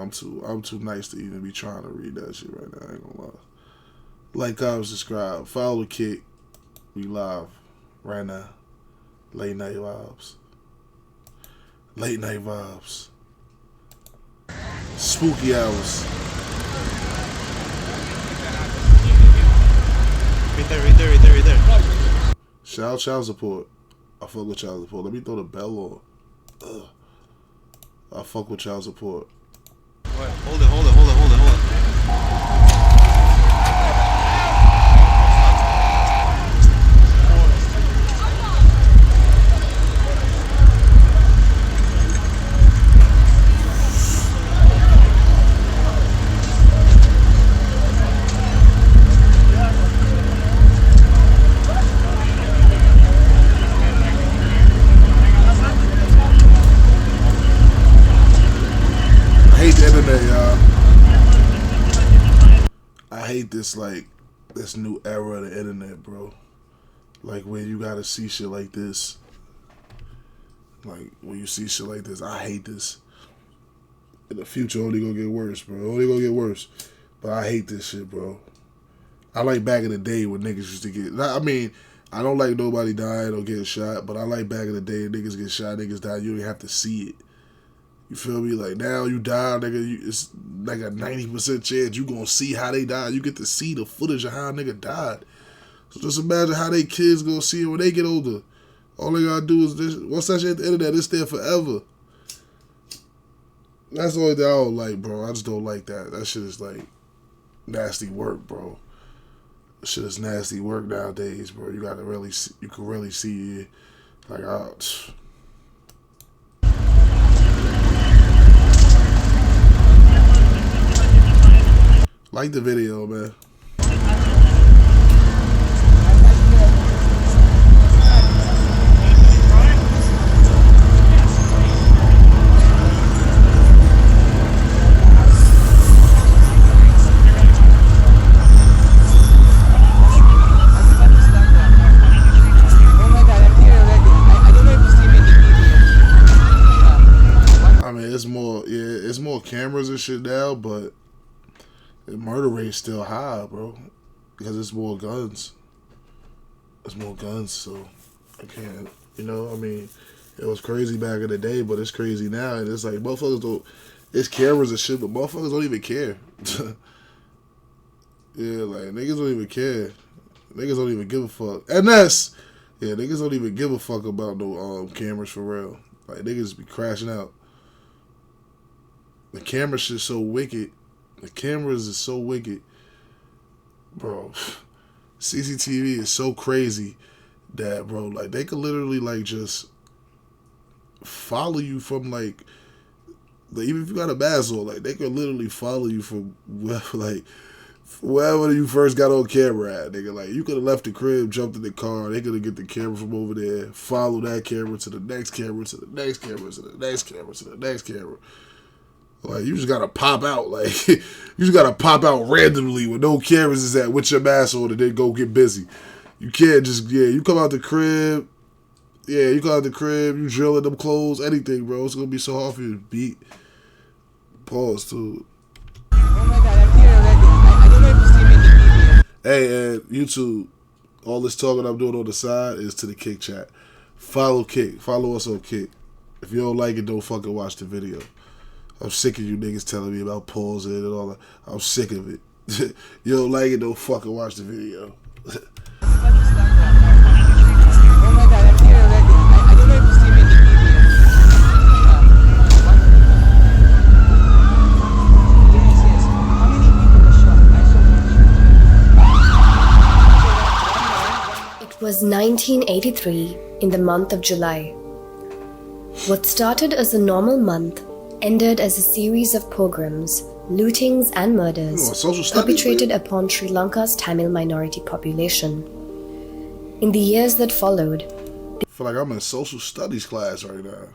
I'm too nice to even be trying to read that shit right now. I ain't gonna lie. Like, comment, subscribe, follow the kick. We live right now. Late night vibes. Late night vibes. Spooky hours. Right there. Shout out child support. I fuck with child support. Let me throw the bell on. Ugh. I fuck with child support. Right, hold it. I hate this, like, this new era of the internet, bro. Like, when you gotta see shit like this. Like, when you see shit like this, I hate this. In the future, only gonna get worse, bro. Only gonna get worse. But I hate this shit, bro. I like back in the day when niggas used to get... I mean, I don't like nobody dying or getting shot, but I like back in the day niggas get shot, niggas die, you don't have to see it. You feel me? Like, now you die, nigga, it's like a 90% chance you gonna see how they died. You get to see the footage of how a nigga died. So just imagine how they kids gonna see it when they get older. All they gotta do is this. Once that shit at the internet, it's there forever. That's the only thing I don't like, bro. I just don't like that. That shit is like nasty work, bro. That shit is nasty work nowadays, bro. You gotta really see, you can really see it. Like, like the video, man. I mean, it's more cameras and shit now, but the murder rate's still high, bro, because it's more guns. It's more guns, so I can't, you know, I mean, it was crazy back in the day, but it's crazy now, and it's like, motherfuckers don't, it's cameras and shit, but motherfuckers don't even care. Yeah, like, niggas don't even care. Niggas don't even give a fuck. And niggas don't even give a fuck about no cameras for real. Like, niggas be crashing out. The camera shit's so wicked. The cameras is so wicked. Bro, CCTV is so crazy that, bro, like, they could literally, like, just follow you from, like even if you got a mask on, like, they could literally follow you from wherever, like, wherever you first got on camera at, nigga. Like, you could have left the crib, jumped in the car, they could have get the camera from over there, follow that camera to the next camera, to the next camera, to the next camera, to the next camera. Like, you just gotta pop out. Like, you just gotta pop out randomly with no cameras is at with your mask on and then go get busy. You can't just, you come out the crib. Yeah, you come out the crib, you drilling them clothes, anything, bro. It's gonna be so hard for you to beat. Pause, too. Oh my god, I'm here already. I don't know if you see me in the video. Hey, and YouTube, all this talking I'm doing on the side is to the Kick chat. Follow Kick. Follow us on Kick. If you don't like it, don't fucking watch the video. I'm sick of you niggas telling me about pausing and all that. I'm sick of it. You don't like it, don't fucking watch the video. Oh my god, I'm here already. I don't know if you see me in the video. Yes. How many people were shot? I saw one. It was 1983 in the month of July. What started as a normal month ended as a series of pogroms, lootings and murders perpetrated upon Sri Lanka's Tamil minority population. In the years that followed, I feel like I'm in social studies class right now.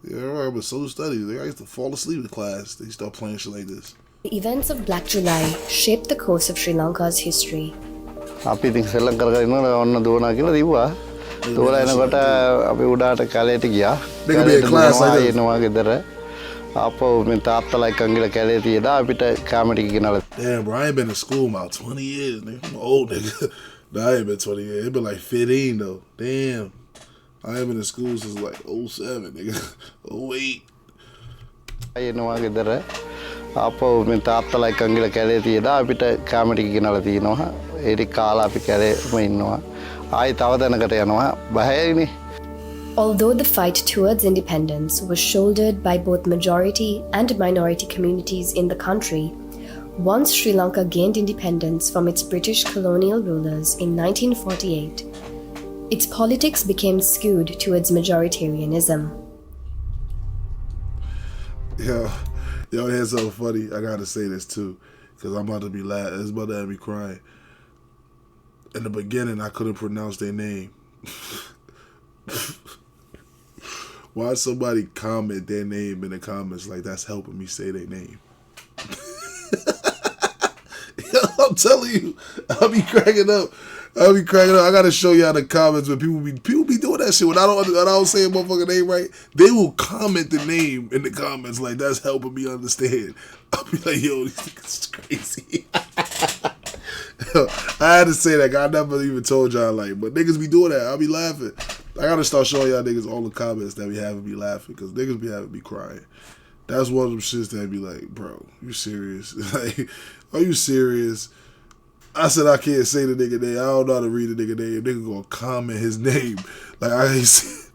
Yeah, I'm in social studies. I used to fall asleep in class. They start playing shit like this. the events of Black July shaped the course of Sri Lanka's history. අපි ඉතින් සෙල්ලම් කර කර ඉන්නකොට ඔන්න දුවනා කියලා දිව්වා. තෝරා එනකොට අපි උඩාට කැලේට ගියා. Nigga be in class like this. එනවා ගෙදර. අපෝ මේ තාත්තලා එක්ක අංගිලා කැලේ තියලා අපිට කාමරෙට ගෙනල්ලා. Damn, bro, I ain't been in school about 20 years, nigga. I'm an old nigga. Nah, I ain't been 20 years. It been like 15 though. Damn. I ain't been in school since like 07, nigga. 08. එනවා ගෙදර. අපෝ මේ තාත්තලා එක්ක අංගිලා කැලේ තියලා අපිට කාමරෙට ගෙනල්ලා තිනවා. ඒක කාලා අපි කැලේම ඉන්නවා. ආයි තව දැනකට යනවා. බයයිනේ. Although the fight towards independence was shouldered by both majority and minority communities in the country, once Sri Lanka gained independence from its British colonial rulers in 1948, its politics became skewed towards majoritarianism. Yo, here's something funny. I gotta say this too, because I'm about to be laughing. It's about to have me crying. In the beginning, I couldn't pronounce their name. Why somebody comment their name in the comments like that's helping me say their name? Yo, I'm telling you, I'll be cracking up. I gotta show y'all the comments when people be doing that shit. When I don't say a motherfucking name right, they will comment the name in the comments like that's helping me understand. I'll be like, yo, these niggas is crazy. I had to say that. I never even told y'all like, but niggas be doing that. I'll be laughing. I gotta start showing y'all niggas all the comments that be having me laughing, because niggas be having me crying. That's one of them shits that be like, bro, you serious? Like, are you serious? I said I can't say the nigga name. I don't know how to read the nigga name. Nigga gonna comment his name. Like, I ain't see.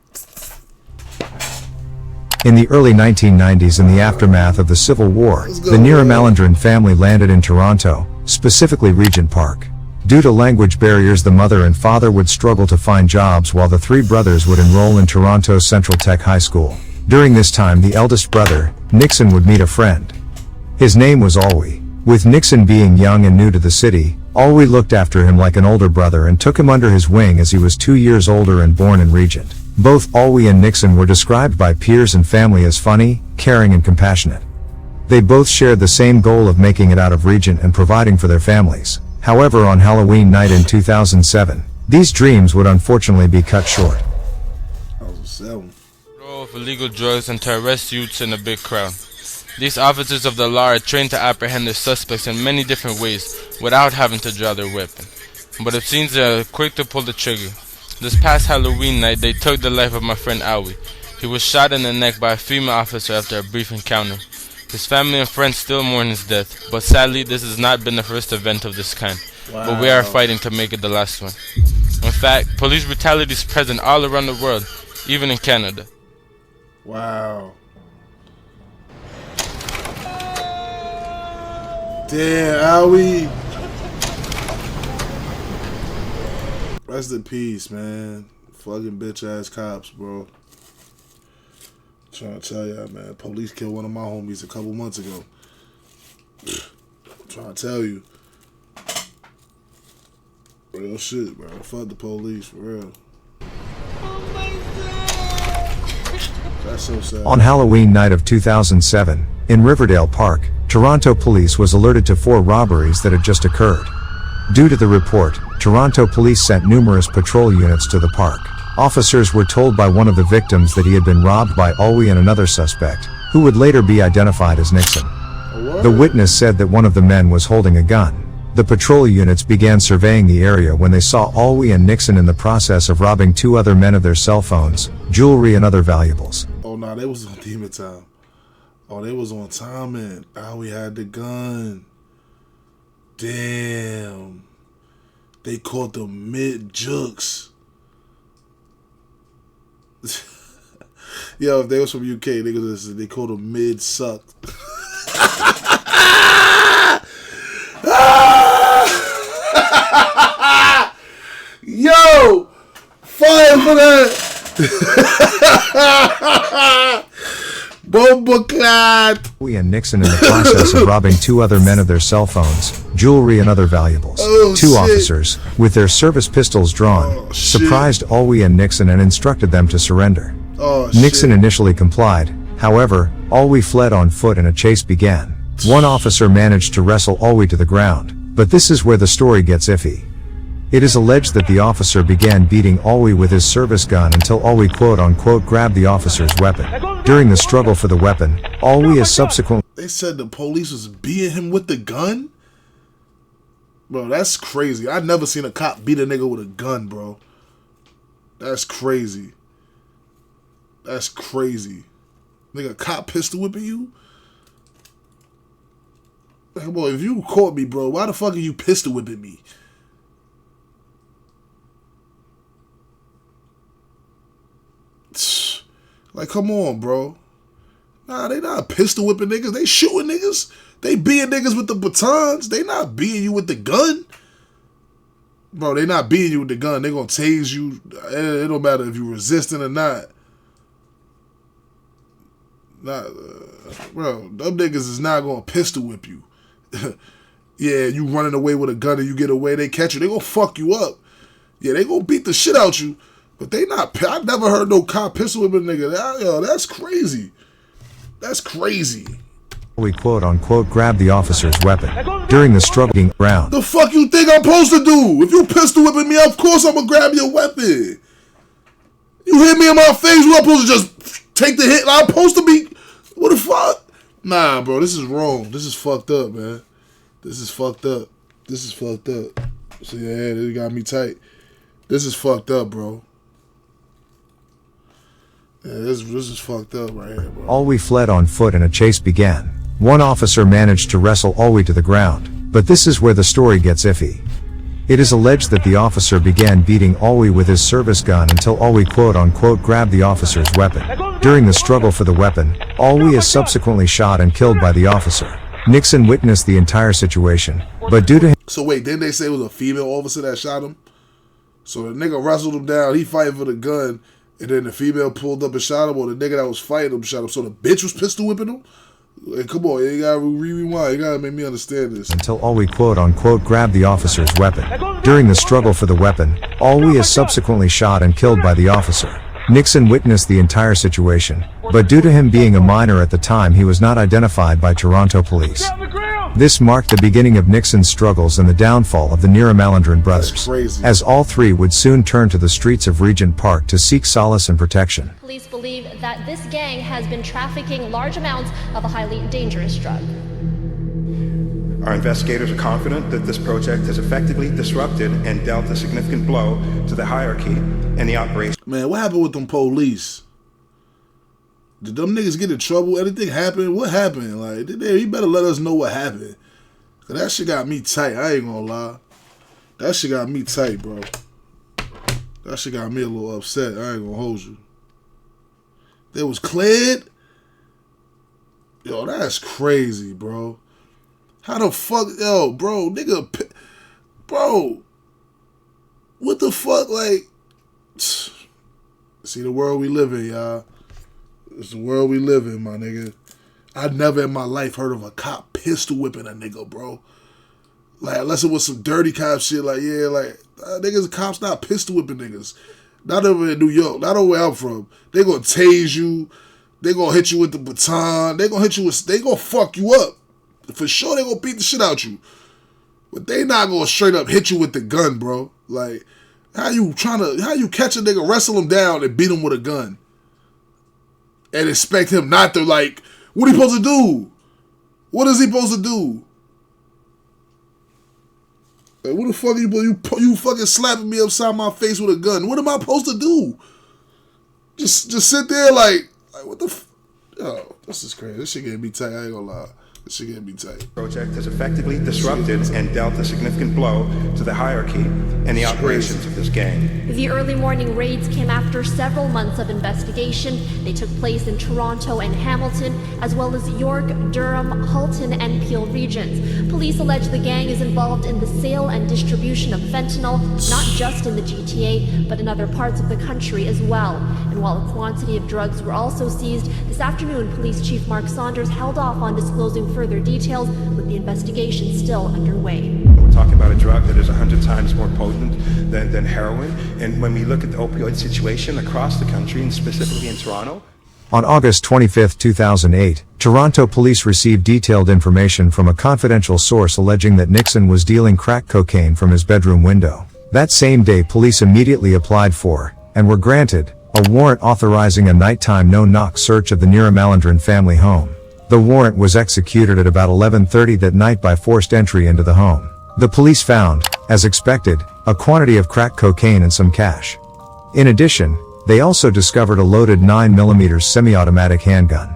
In the early 1990s, in the aftermath of the Civil War, the Nirmalendran family landed in Toronto, specifically Regent Park. Due to language barriers, the mother and father would struggle to find jobs while the three brothers would enroll in Toronto's Central Tech High School. During this time, the eldest brother, Nixon, would meet a friend. His name was Alwi. With Nixon being young and new to the city, Alwi looked after him like an older brother and took him under his wing as he was 2 years older and born in Regent. Both Alwi and Nixon were described by peers and family as funny, caring and compassionate. They both shared the same goal of making it out of Regent and providing for their families. However, on Halloween night in 2007, these dreams would unfortunately be cut short. Of illegal drugs and to arrest youths in a big crowd. These officers of the law are trained to apprehend their suspects in many different ways without having to draw their weapon. But it seems they are quick to pull the trigger. This past Halloween night, they took the life of my friend Awi. He was shot in the neck by a female officer after a brief encounter. His family and friends still mourn his death, but sadly this has not been the first event of this kind. Wow. But we are fighting to make it the last one. In fact, police brutality is present all around the world, even in Canada. Wow. Damn, Awi. Rest in peace, man. Fucking bitch ass cops, bro. Trying to tell y'all, man. Police killed one of my homies a couple months ago. I'm trying to tell you. Real shit, bro. Fuck the police, for real. That's so sad. On Halloween night of 2007, in Riverdale Park, Toronto police was alerted to 4 robberies that had just occurred. Due to the report, Toronto police sent numerous patrol units to the park. Officers were told by one of the victims that he had been robbed by Alwi and another suspect, who would later be identified as Nixon. The witness said that one of the men was holding a gun. The patrol units began surveying the area when they saw Alwi and Nixon in the process of robbing 2 other men of their cell phones, jewelry and other valuables. Oh nah, they was on demon time. Oh, they was on timing. Alwi had the gun. Damn. They caught the mid-jukes. Yo, if they was from UK, they called them mid-suck. Yo! Fire for that! Bomboclat! Alwi and Nixon in the process of robbing 2 other men of their cell phones, jewelry and other valuables. Oh, 2 shit. officers, with their service pistols drawn, surprised Alwi and Nixon and instructed them to surrender. Oh, Nixon shit. initially complied. However, Alwi fled on foot and a chase began. One officer managed to wrestle Alwi to the ground, but this is where the story gets iffy. It is alleged that the officer began beating Alwi with his service gun until Alwi quote-unquote grabbed the officer's weapon. During the struggle for the weapon, Alwi is subsequently... They said the police was beating him with the gun? Bro, that's crazy. I never seen a cop beat a nigga with a gun, bro. That's crazy. That's crazy. Nigga, cop pistol whipping you? Like, boy, if you caught me, bro, why the fuck are you pistol whipping me? Like, come on, bro. Nah, they not pistol whipping niggas. They shooting niggas. They beating niggas with the batons. They not beating you with the gun. Bro, they not beating you with the gun. They gonna tase you. It don't matter if you resisting or not. Bro, them niggas is not gonna pistol whip you. Yeah, you running away with a gun and you get away, they catch you. They gonna fuck you up. Yeah, they gonna beat the shit out you. But they not. I never heard no cop pistol whipping a nigga. Yo, that's crazy. That's crazy. We quote-unquote grabbed the officer's weapon. During the struggling round. The fuck you think I'm supposed to do? If you pistol whipping me, of course I'm gonna grab your weapon. You hit me in my face, you supposed to just take the hit? I'm supposed to be... What the fuck? Nah, bro, this is wrong. This is fucked up, man. This is fucked up. This is fucked up. So yeah, they got me tight. This is fucked up, bro. Yeah, this is fucked up right here, bro. Alwi fled on foot and a chase began. One officer managed to wrestle Alwi to the ground, but this is where the story gets iffy. It is alleged that the officer began beating Alwi with his service gun until Alwi quote-unquote grabbed the officer's weapon. During the struggle for the weapon, Alwi is subsequently shot and killed by the officer. Nixon witnessed the entire situation, but due to him... So wait, didn't they say it was a female officer that shot him? So the nigga wrestled him down, he fighting for the gun, and then the female pulled up and shot him, or the nigga that was fighting him shot him. So the bitch was pistol whipping him? Hey, come on, you gotta rewind. You gotta make me understand this. Until Alwi quote-unquote grabbed the officer's weapon. During the struggle for the weapon, Alwi is subsequently shot and killed by the officer. Nixon witnessed the entire situation, but due to him being a minor at the time, he was not identified by Toronto police. This marked the beginning of Nixon's struggles and the downfall of the Nirmalendran brothers, as all three would soon turn to the streets of Regent Park to seek solace and protection. Police believe that this gang has been trafficking large amounts of a highly dangerous drug. Our investigators are confident that this project has effectively disrupted and dealt a significant blow to the hierarchy and the operation. Man, what happened with them police? Did them niggas get in trouble? Anything happened? What happened? Like, you better let us know what happened. Cause that shit got me tight. I ain't gonna lie. That shit got me tight, bro. That shit got me a little upset. I ain't gonna hold you. They was cleared? Yo, that's crazy, bro. How the fuck, yo, bro, nigga, bro, what the fuck, like, see the world we live in, y'all. It's the world we live in, my nigga. I never in my life heard of a cop pistol whipping a nigga, bro. Like, unless it was some dirty cop shit, like, yeah, like, niggas, cops not pistol whipping niggas. Not over in New York, not over where I'm from. They gonna tase you. They gonna hit you with the baton. They gonna hit you with, they gonna fuck you up. For sure, they gonna beat the shit out you. But they not gonna straight up hit you with the gun, bro. Like, how you catch a nigga, wrestle him down, and beat him with a gun? And expect him not to, like, what he supposed to do? What is he supposed to do? Like, what the fuck are you fucking slapping me upside my face with a gun? What am I supposed to do? Just sit there like what the yo, this is crazy. This shit getting me tight, I ain't gonna lie. This shit getting me tight. Project has effectively disrupted and dealt a significant blow to the hierarchy and the operations of this gang. The early morning raids came after several months of investigation. They took place in Toronto and Hamilton, as well as York, Durham, Halton, and Peel regions. Police allege the gang is involved in the sale and distribution of fentanyl, not just in the GTA, but in other parts of the country as well. And while a quantity of drugs were also seized, this afternoon Police Chief Mark Saunders held off on disclosing further details, with the investigation still underway. We're talking about a drug that is 100 times more potent than heroin, and when we look at the opioid situation across the country, and specifically in Toronto. On August 25, 2008, Toronto police received detailed information from a confidential source alleging that Nixon was dealing crack cocaine from his bedroom window. That same day police immediately applied for, and were granted, a warrant authorizing a nighttime no-knock search of the Nirmalendran family home. The warrant was executed at about 11:30 that night by forced entry into the home. The police found, as expected, a quantity of crack cocaine and some cash. In addition, they also discovered a loaded 9mm semi-automatic handgun.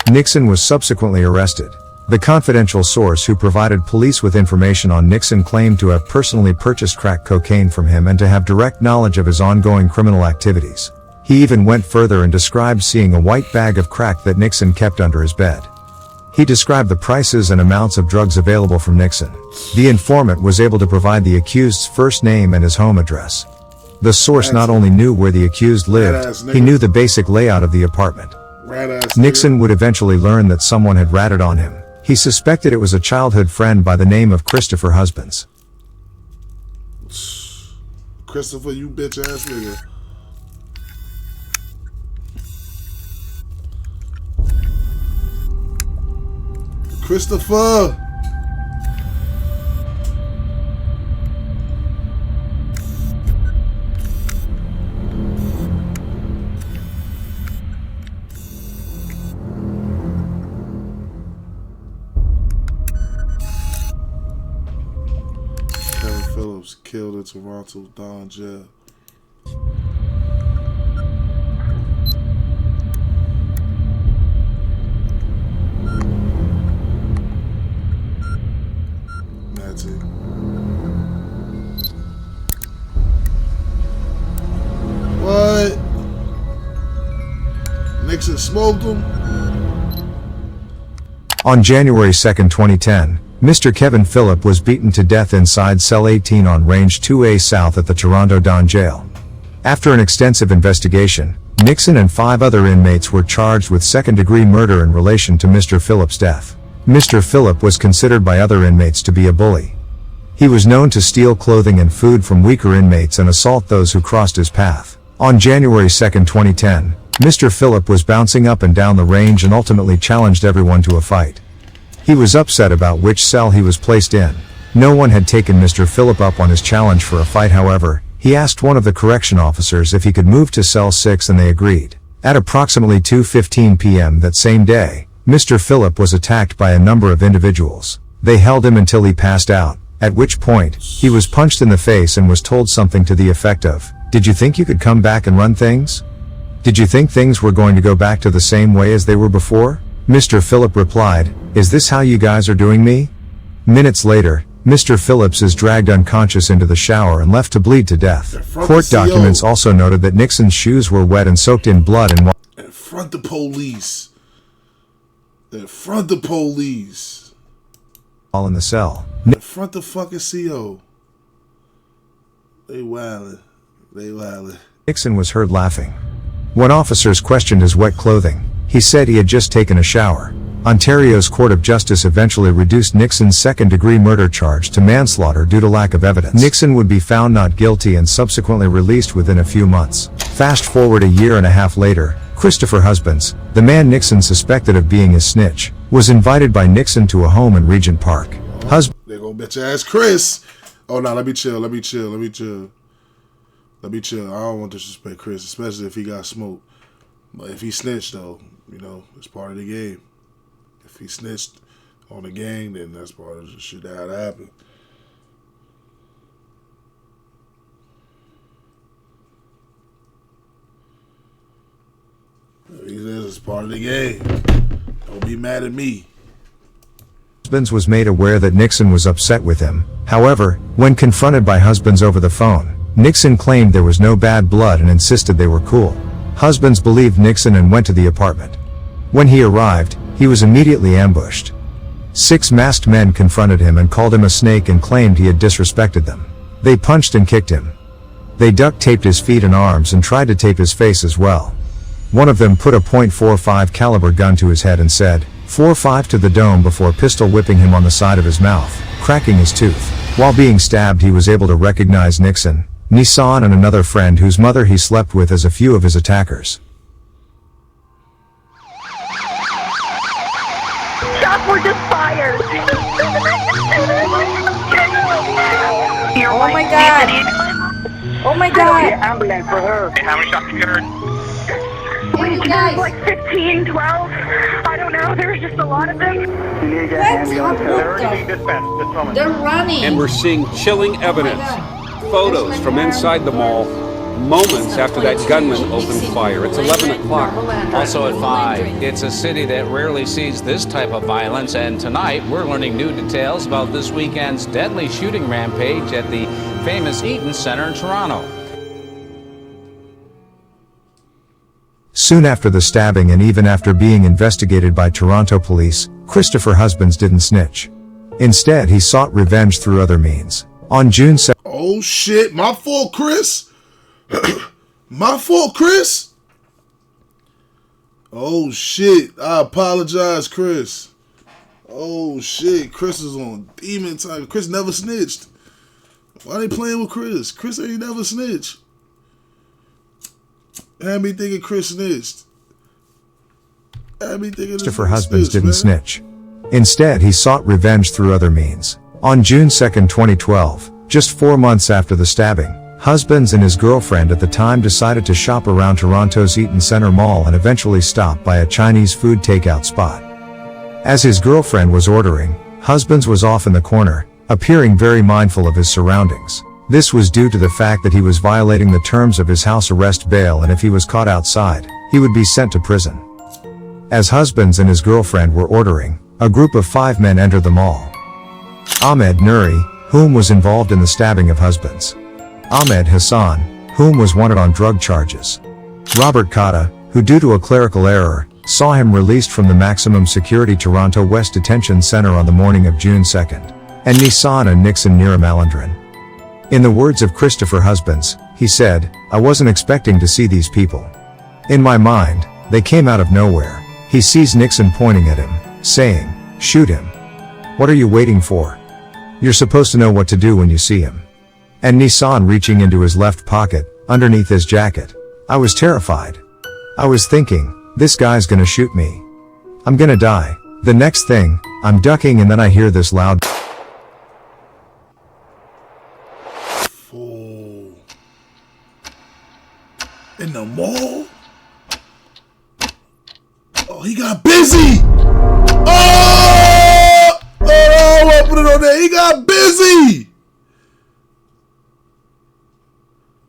Nixon was subsequently arrested. The confidential source who provided police with information on Nixon claimed to have personally purchased crack cocaine from him and to have direct knowledge of his ongoing criminal activities. He even went further and described seeing a white bag of crack that Nixon kept under his bed. He described the prices and amounts of drugs available from Nixon. The informant was able to provide the accused's first name and his home address. The source not only knew where the accused lived, he knew the basic layout of the apartment. Nixon would eventually learn that someone had ratted on him. He suspected it was a childhood friend by the name of Christopher Husbands. Christopher, you bitch ass nigga. Christopher! Kevin Phillips killed in Toronto Don jail. That's it. What? Nixon smoked him? On January 2, 2010, Mr. Kevin Phillip was beaten to death inside Cell 18 on Range 2A South at the Toronto Don Jail. After an extensive investigation, Nixon and 5 other inmates were charged with second-degree murder in relation to Mr. Phillip's death. Mr. Phillip was considered by other inmates to be a bully. He was known to steal clothing and food from weaker inmates and assault those who crossed his path. On January 2, 2010, Mr. Phillip was bouncing up and down the range and ultimately challenged everyone to a fight. He was upset about which cell he was placed in. No one had taken Mr. Phillip up on his challenge for a fight. However, he asked one of the correction officers if he could move to cell 6 and they agreed. At approximately 2:15 p.m. that same day, Mr. Phillip was attacked by a number of individuals. They held him until he passed out, at which point, he was punched in the face and was told something to the effect of, "Did you think you could come back and run things? Did you think things were going to go back to the same way as they were before?" Mr. Phillip replied, "Is this how you guys are doing me?" Minutes later, Mr. Phillips is dragged unconscious into the shower and left to bleed to death. Court documents also noted that Nixon's shoes were wet and soaked in blood and in front the police. In front the police. All in the cell. In front the fucking CO. They wildin'. They wildin'. Nixon was heard laughing. When officers questioned his wet clothing, he said he had just taken a shower. Ontario's Court of Justice eventually reduced Nixon's second-degree murder charge to manslaughter due to lack of evidence. Nixon would be found not guilty and subsequently released within a few months. Fast forward a year and a half later, Christopher Husbands, the man Nixon suspected of being his snitch, was invited by Nixon to a home in Regent Park. They gonna bet your ass Chris. Oh no, let me chill. Let me chill. I don't want to disrespect Chris, especially if he got smoked. But if he snitched, though, you know, it's part of the game. If he snitched on the gang, then that's part of the shit that had to happen. If he says it's part of the game, don't be mad at me. Husbands was made aware that Nixon was upset with him. However, when confronted by Husbands over the phone, Nixon claimed there was no bad blood and insisted they were cool. Husbands believed Nixon and went to the apartment. When he arrived, he was immediately ambushed. 6 masked men confronted him and called him a snake and claimed he had disrespected them. They punched and kicked him. They duct taped his feet and arms and tried to tape his face as well. One of them put a .45 caliber gun to his head and said, "4-5 to the dome," before pistol whipping him on the side of his mouth, cracking his tooth. While being stabbed, he was able to recognize Nixon, Nissan and another friend whose mother he slept with as a few of his attackers. Shots were just fired. You're Oh my god. Oh my god. Ambulance for her. Hey, how many shots have you heard? Hey, you guys. Like 15, 12. I don't know. There was just a lot of them. They're already being dispatched this moment. They're running. And we're seeing chilling evidence. Photos from inside the mall, moments after that gunman opened fire. It's 11 o'clock. Also at 5, it's a city that rarely sees this type of violence, and tonight we're learning new details about this weekend's deadly shooting rampage at the famous Eaton Center in Toronto. Soon after the stabbing and even after being investigated by Toronto police, Christopher Husbands didn't snitch. Instead, he sought revenge through other means. On June 2nd... Oh shit, my fault, Chris. My fault, Chris. Oh shit, I apologize, Chris. Oh shit, Chris is on demon time. Chris never snitched. Why they playing with Chris? Chris ain't never snitched. Had me thinking Chris snitched. Had me thinking Christopher Husbands didn't snitch. Instead, he sought revenge through other means. On June 2nd, 2012, just 4 months after the stabbing, Husbands and his girlfriend at the time decided to shop around Toronto's Eaton Centre Mall and eventually stopped by a Chinese food takeout spot. As his girlfriend was ordering, Husbands was off in the corner, appearing very mindful of his surroundings. This was due to the fact that he was violating the terms of his house arrest bail, and if he was caught outside, he would be sent to prison. As Husbands and his girlfriend were ordering, a group of 5 men entered the mall. Ahmed Nuri, whom was involved in the stabbing of Husbands. Ahmed Hassan, whom was wanted on drug charges. Robert Kata, who due to a clerical error, saw him released from the maximum security Toronto West Detention Centre on the morning of June 2nd. And Nissan and Nixon Nirmalendran. In the words of Christopher Husbands, he said, "I wasn't expecting to see these people. In my mind, they came out of nowhere." He sees Nixon pointing at him, saying, "Shoot him. What are you waiting for? You're supposed to know what to do when you see him." And Nissan reaching into his left pocket, underneath his jacket. I was terrified. I was thinking, this guy's gonna shoot me. I'm gonna die. The next thing, I'm ducking and then I hear this loud fool. In the mall? Oh, he got busy! Oh! Oh, I put it on there. He got busy!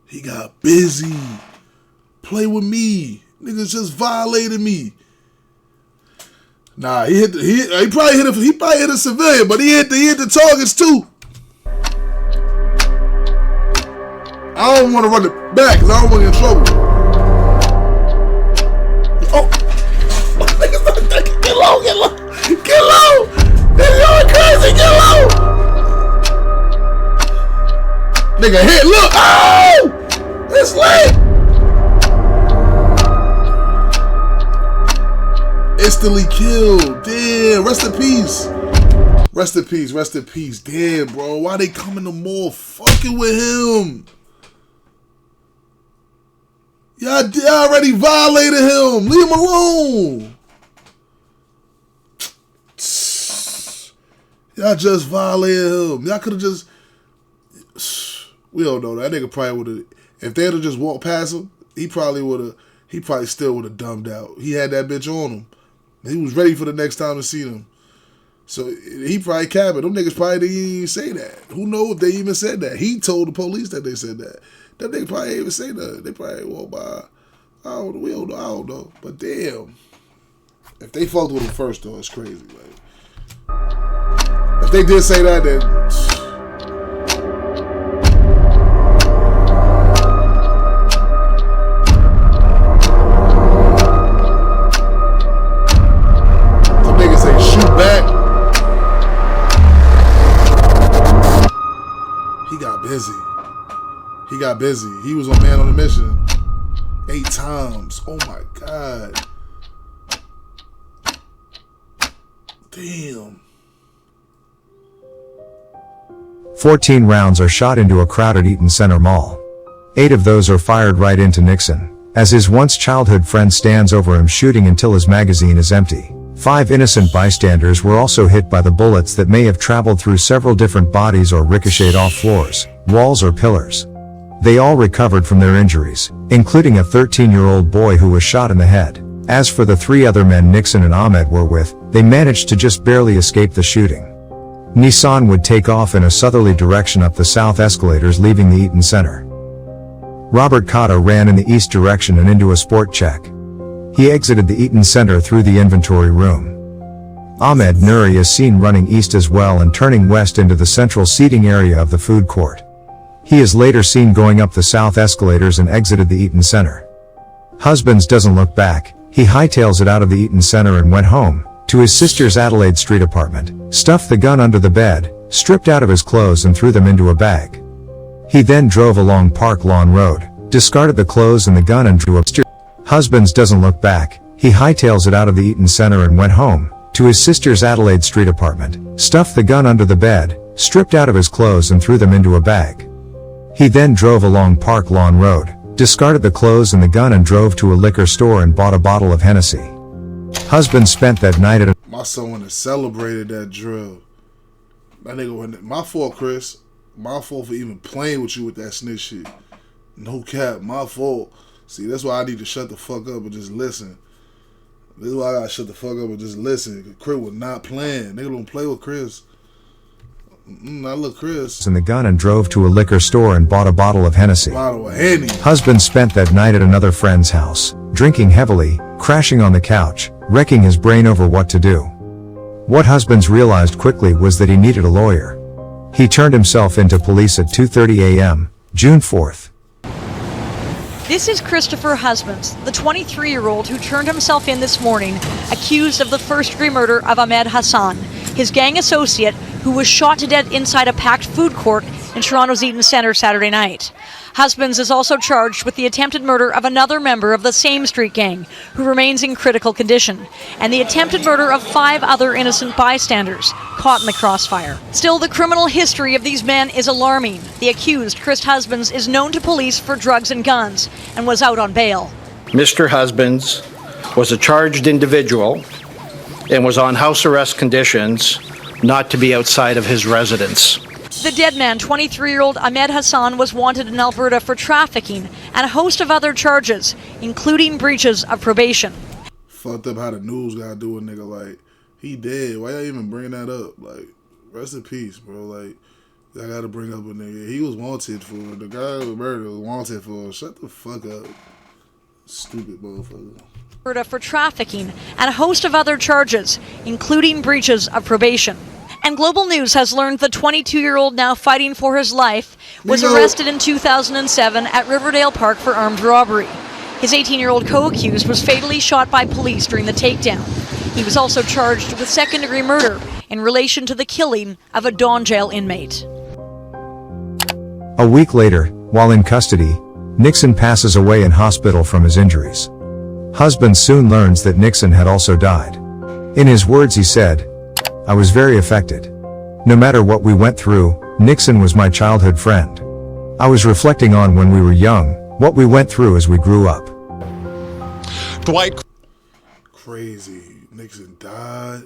He got busy. Play with me. Niggas just violated me. Nah, he probably hit a civilian, but he hit the targets too. I don't want to run it back because I don't want to get in trouble. Oh, niggas, get low, get low, get low. Nigga, you're crazy, get low. Nigga hit, look, oh, it's late. Instantly killed. Damn, rest in peace. Rest in peace, rest in peace. Damn, bro, why they come in the mall fucking with him? Y'all already violated him. Leave him alone. Y'all just violated him. Y'all could have just... We don't know. That nigga probably would have... If they had just walked past him, he probably would have... He probably still would have dumbed out. He had that bitch on him. He was ready for the next time to see them. So he probably capped it. Them niggas probably didn't even say that. Who knows if they even said that? He told the police that they said that. That nigga probably didn't even say that. They probably walked by. I don't know. I don't know. But damn. If they fucked with him first, though, it's crazy. Like, if they did say that, then... He got busy. He was a man on a mission 8 times. Oh my God. Damn. 14 rounds are shot into a crowded Eaton Center Mall. 8 of those are fired right into Nixon, as his once childhood friend stands over him shooting until his magazine is empty. 5 innocent bystanders were also hit by the bullets that may have traveled through several different bodies or ricocheted off floors. walls or pillars. They all recovered from their injuries, including a 13-year-old boy who was shot in the head. As for the 3 other men Nixon and Ahmed were with, they managed to just barely escape the shooting. Nissan would take off in a southerly direction up the south escalators leaving the Eaton Center. Robert Cotto ran in the east direction and into a sport check. He exited the Eaton Center through the inventory room. Ahmed Nuri is seen running east as well and turning west into the central seating area of the food court. He is later seen going up the south escalators and exited the Eaton Center. Husbands doesn't look back. He hightails it out of the Eaton Center and went home, to his sister's Adelaide Street apartment, stuffed the gun under the bed, stripped out of his clothes and threw them into a bag. He then drove along Park Lawn Road, discarded the clothes and the gun and drew up. Husbands doesn't look back. He hightails it out of the Eaton Center and went home, to his sister's Adelaide Street apartment, stuffed the gun under the bed, stripped out of his clothes and threw them into a bag. He then drove along Park Lawn Road, discarded the clothes and the gun and drove to a liquor store and bought a bottle of Hennessy. Husband spent that night at a... My son went and celebrated that drill. That nigga went... My fault, Chris. My fault for even playing with you with that snitch shit. No cap. My fault. See, that's why I need to shut the fuck up and just listen. This is why I gotta shut the fuck up and just listen. Chris was not playing. Nigga don't play with Chris. I look Chris. ...in the gun and drove to a liquor store and bought a bottle of Hennessy. Bottle of Henny. Husband spent that night at another friend's house, drinking heavily, crashing on the couch, wrecking his brain over what to do. What husbands realized quickly was that he needed a lawyer. He turned himself into police at 2:30 a.m., June 4th. This is Christopher Husbands, the 23-year-old who turned himself in this morning, accused of the first-degree murder of Ahmed Hassan, his gang associate who was shot to death inside a packed food court in Toronto's Eaton Centre Saturday night. Husbands is also charged with the attempted murder of another member of the same street gang, who remains in critical condition, and the attempted murder of 5 other innocent bystanders, caught in the crossfire. Still, the criminal history of these men is alarming. The accused, Chris Husbands, is known to police for drugs and guns, and was out on bail. Mr. Husbands was a charged individual and was on house arrest conditions not to be outside of his residence. The dead man, 23-year-old Ahmed Hassan, was wanted in Alberta for trafficking and a host of other charges, including breaches of probation. Fucked up how the news gotta do a nigga like, he dead. Why y'all even bring that up? Like, rest in peace, bro. Like, I gotta bring up a nigga. He was wanted for, the guy who murdered was wanted for. Shut the fuck up. Stupid motherfucker. Alberta for trafficking and a host of other charges, including breaches of probation. And Global News has learned the 22-year-old now fighting for his life was arrested in 2007 at Riverdale Park for armed robbery. His 18-year-old co-accused was fatally shot by police during the takedown. He was also charged with second-degree murder in relation to the killing of a Don jail inmate. A week later, while in custody, Nixon passes away in hospital from his injuries. Husband soon learns that Nixon had also died. In his words he said, "I was very affected. No matter what we went through, Nixon was my childhood friend. I was reflecting on when we were young, what we went through as we grew up." Dwight. Crazy. Nixon died.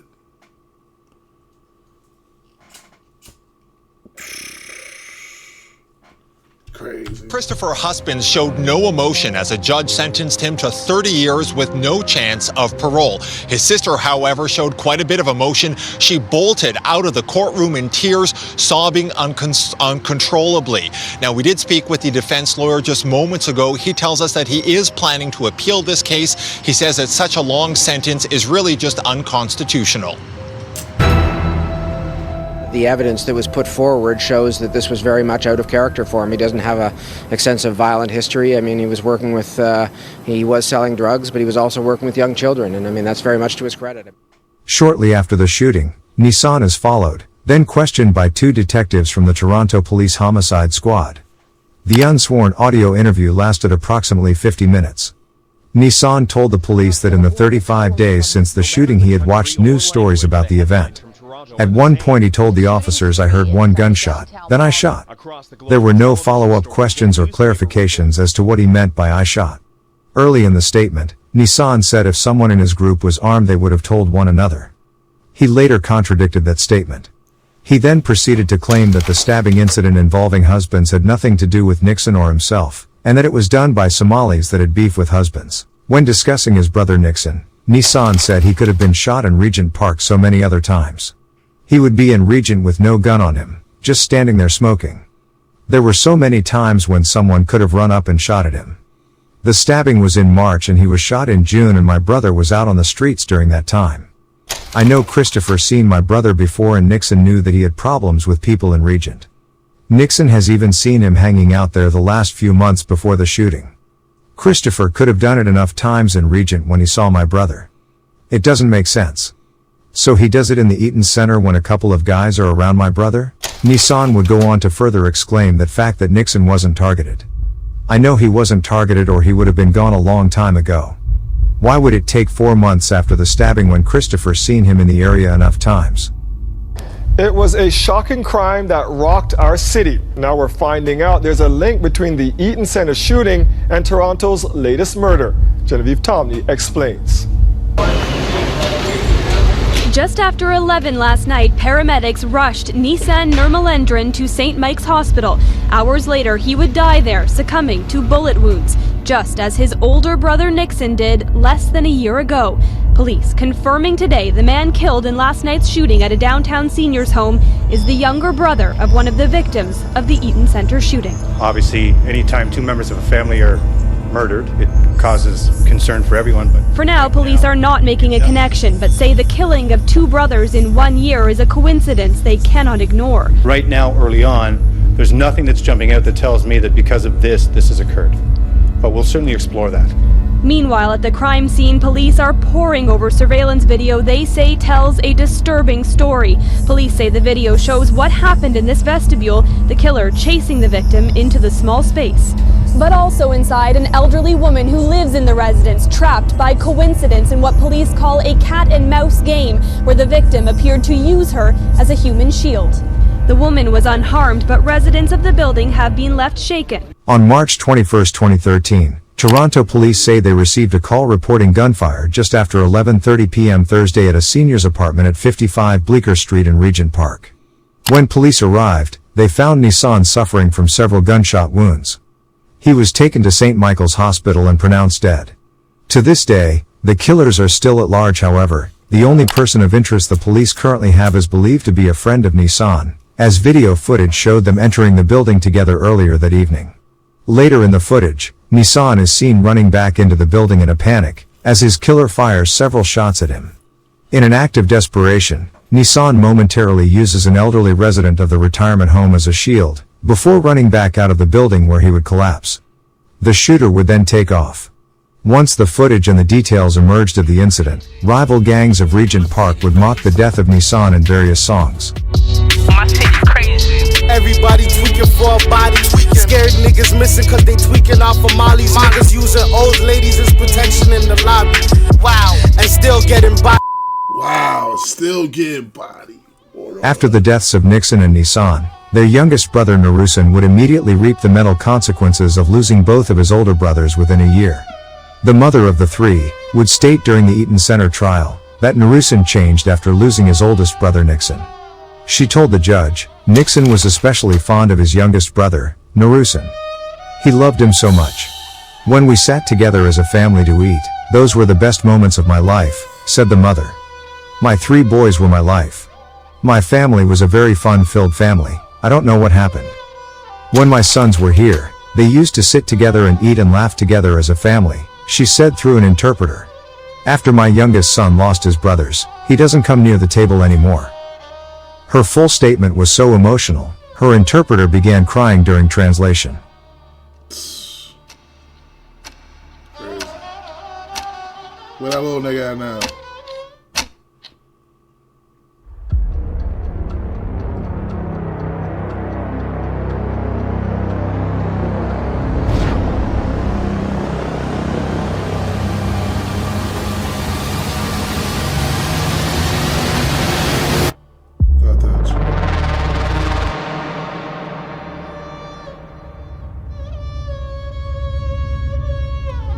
Crazy. Christopher Husbands showed no emotion as a judge sentenced him to 30 years with no chance of parole. His sister, however, showed quite a bit of emotion. She bolted out of the courtroom in tears, sobbing uncontrollably. Now, we did speak with the defense lawyer just moments ago. He tells us that he is planning to appeal this case. He says that such a long sentence is really just unconstitutional. The evidence that was put forward shows that this was very much out of character for him. He doesn't have a extensive violent history. I mean, he was working with, he was selling drugs, but he was also working with young children. And I mean, that's very much to his credit. Shortly after the shooting, Nissan is followed, then questioned by 2 detectives from the Toronto Police Homicide Squad. The unsworn audio interview lasted approximately 50 minutes. Nissan told the police that in the 35 days since the shooting he had watched news stories about the event. At one point he told the officers, "I heard one gunshot, then I shot." There were no follow-up questions or clarifications as to what he meant by "I shot." Early in the statement, Nissan said if someone in his group was armed they would have told one another. He later contradicted that statement. He then proceeded to claim that the stabbing incident involving husbands had nothing to do with Nixon or himself, and that it was done by Somalis that had beef with husbands. When discussing his brother Nixon, Nissan said he could have been shot in Regent Park so many other times. He would be in Regent with no gun on him, just standing there smoking. There were so many times when someone could have run up and shot at him. The stabbing was in March and he was shot in June, and my brother was out on the streets during that time. I know Christopher seen my brother before, and Nixon knew that he had problems with people in Regent. Nixon has even seen him hanging out there the last few months before the shooting. Christopher could have done it enough times in Regent when he saw my brother. It doesn't make sense. So he does it in the Eaton Center when a couple of guys are around my brother? Nissan would go on to further exclaim that fact that Nixon wasn't targeted. I know he wasn't targeted or he would have been gone a long time ago. Why would it take 4 months after the stabbing when Christopher seen him in the area enough times? It was a shocking crime that rocked our city. Now we're finding out there's a link between the Eaton Center shooting and Toronto's latest murder. Genevieve Tomney explains. Just after 11 last night, paramedics rushed Nissan Nirmalendran to St. Mike's Hospital. Hours later, he would die there, succumbing to bullet wounds, just as his older brother Nixon did less than a year ago. Police confirming today the man killed in last night's shooting at a downtown seniors home is the younger brother of one of the victims of the Eaton Center shooting. Obviously, anytime two members of a family are murdered, it causes concern for everyone. But for now, police are not making a connection, but say the killing of two brothers in 1 year is a coincidence they cannot ignore. Right now, early on, there's nothing that's jumping out that tells me that because of this has occurred. But we'll certainly explore that. Meanwhile, at the crime scene, police are poring over surveillance video they say tells a disturbing story. Police say the video shows what happened in this vestibule, the killer chasing the victim into the small space. But also inside, an elderly woman who lives in the residence, trapped by coincidence in what police call a cat and mouse game, where the victim appeared to use her as a human shield. The woman was unharmed, but residents of the building have been left shaken. On March 21, 2013, Toronto police say they received a call reporting gunfire just after 11:30 p.m. Thursday at a senior's apartment at 55 Bleecker Street in Regent Park. When police arrived, they found Nissan suffering from several gunshot wounds. He was taken to St. Michael's Hospital and pronounced dead. To this day, the killers are still at large. However, the only person of interest the police currently have is believed to be a friend of Nissan, as video footage showed them entering the building together earlier that evening. Later in the footage, Nissan is seen running back into the building in a panic, as his killer fires several shots at him. In an act of desperation, Nissan momentarily uses an elderly resident of the retirement home as a shield, before running back out of the building where he would collapse. The shooter would then take off. Once the footage and the details emerged of the incident, rival gangs of Regent Park would mock the death of Nissan in various songs. My city crazy. Everybody tweaking for a body. Scared niggas missing cause they tweaking off of mollies. Niggas using old ladies as protection in the lobby. Wow. And still getting body. Wow, still getting body. After the deaths of Nixon and Nissan, their youngest brother Nirmalendran would immediately reap the mental consequences of losing both of his older brothers within a year. The mother of the three would state during the Eaton Center trial that Nirmalendran changed after losing his oldest brother Nixon. She told the judge, Nixon was especially fond of his youngest brother, Nirmalendran. He loved him so much. When we sat together as a family to eat, those were the best moments of my life, said the mother. My 3 boys were my life. My family was a very fun-filled family. I don't know what happened. When my sons were here, they used to sit together and eat and laugh together as a family, she said through an interpreter. After my youngest son lost his brothers, he doesn't come near the table anymore. Her full statement was so emotional, her interpreter began crying during translation. Crazy. Where that little nigga at now?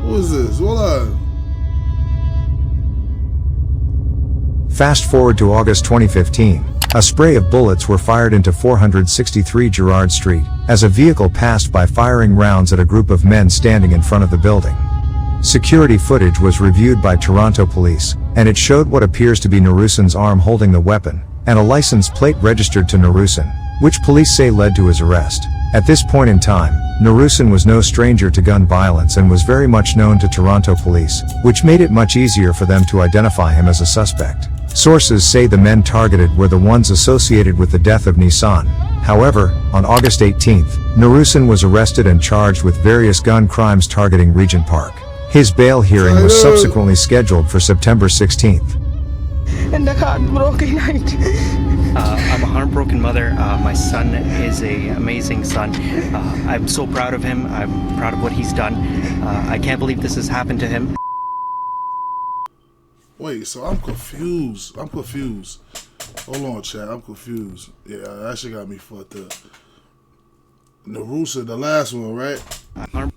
What is this? Hold on. Fast forward to August 2015, A spray of bullets were fired into 463 Gerrard Street, as a vehicle passed by firing rounds at a group of men standing in front of the building. Security footage was reviewed by Toronto police, and it showed what appears to be Narusan's arm holding the weapon, and a license plate registered to Narusan, which police say led to his arrest. At this point in time, Narusan was no stranger to gun violence and was very much known to Toronto police, which made it much easier for them to identify him as a suspect. Sources say the men targeted were the ones associated with the death of Nissan. However, on August 18th, Narusan was arrested and charged with various gun crimes targeting Regent Park. His bail hearing was subsequently scheduled for September 16th. And the heartbroken night. I'm a heartbroken mother. My son is an amazing son. I'm so proud of him. I'm proud of what he's done. I can't believe this has happened to him. Wait, so I'm confused. Hold on, chat. I'm confused. Yeah, that shit got me fucked up. Narusa, the last one, right?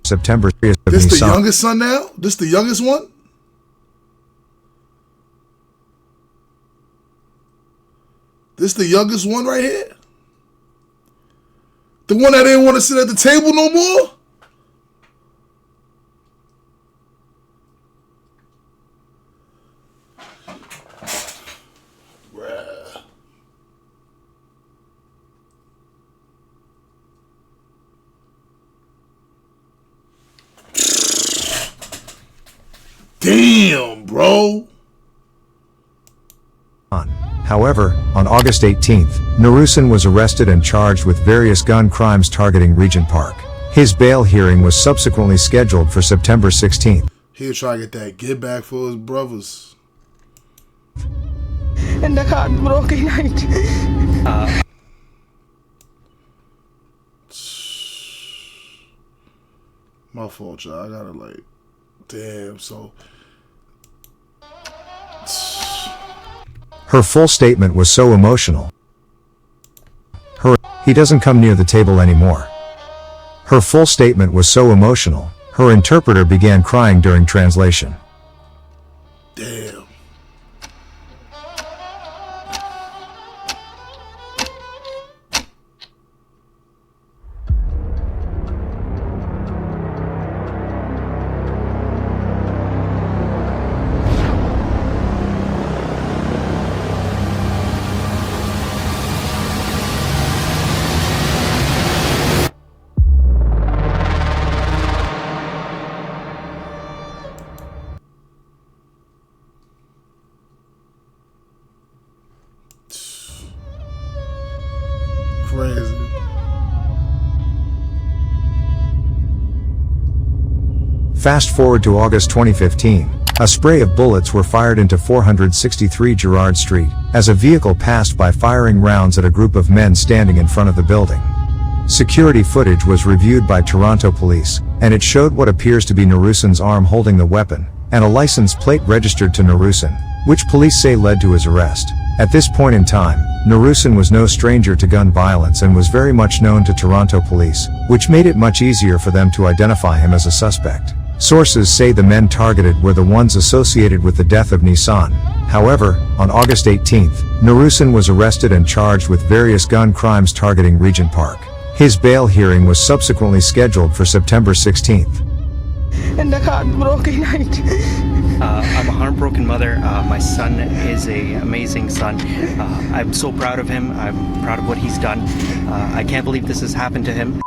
September 30th. This the youngest son now? This the youngest one? This the youngest one right here? The one that didn't want to sit at the table no more? Bruh. Damn, bro. However, on August 18th, Narusan was arrested and charged with various gun crimes targeting Regent Park. His bail hearing was subsequently scheduled for September 16th. He'll try to get that get back for his brothers. And the heartbroken night. My fault, y'all. I gotta damn, so. Her full statement was so emotional. He doesn't come near the table anymore. Her full statement was so emotional, her interpreter began crying during translation. Damn. Crazy. Fast forward to August 2015, a spray of bullets were fired into 463 Gerrard Street, as a vehicle passed by firing rounds at a group of men standing in front of the building. Security footage was reviewed by Toronto police, and it showed what appears to be Narusan's arm holding the weapon, and a license plate registered to Narusan, which police say led to his arrest. At this point in time, Narusan was no stranger to gun violence and was very much known to Toronto police, which made it much easier for them to identify him as a suspect. Sources say the men targeted were the ones associated with the death of Nissan. However, on August 18th, Narusan was arrested and charged with various gun crimes targeting Regent Park. His bail hearing was subsequently scheduled for September 16th. And the heartbroken night. I'm a heartbroken mother. My son is an amazing son. I'm so proud of him. I'm proud of what he's done. I can't believe this has happened to him.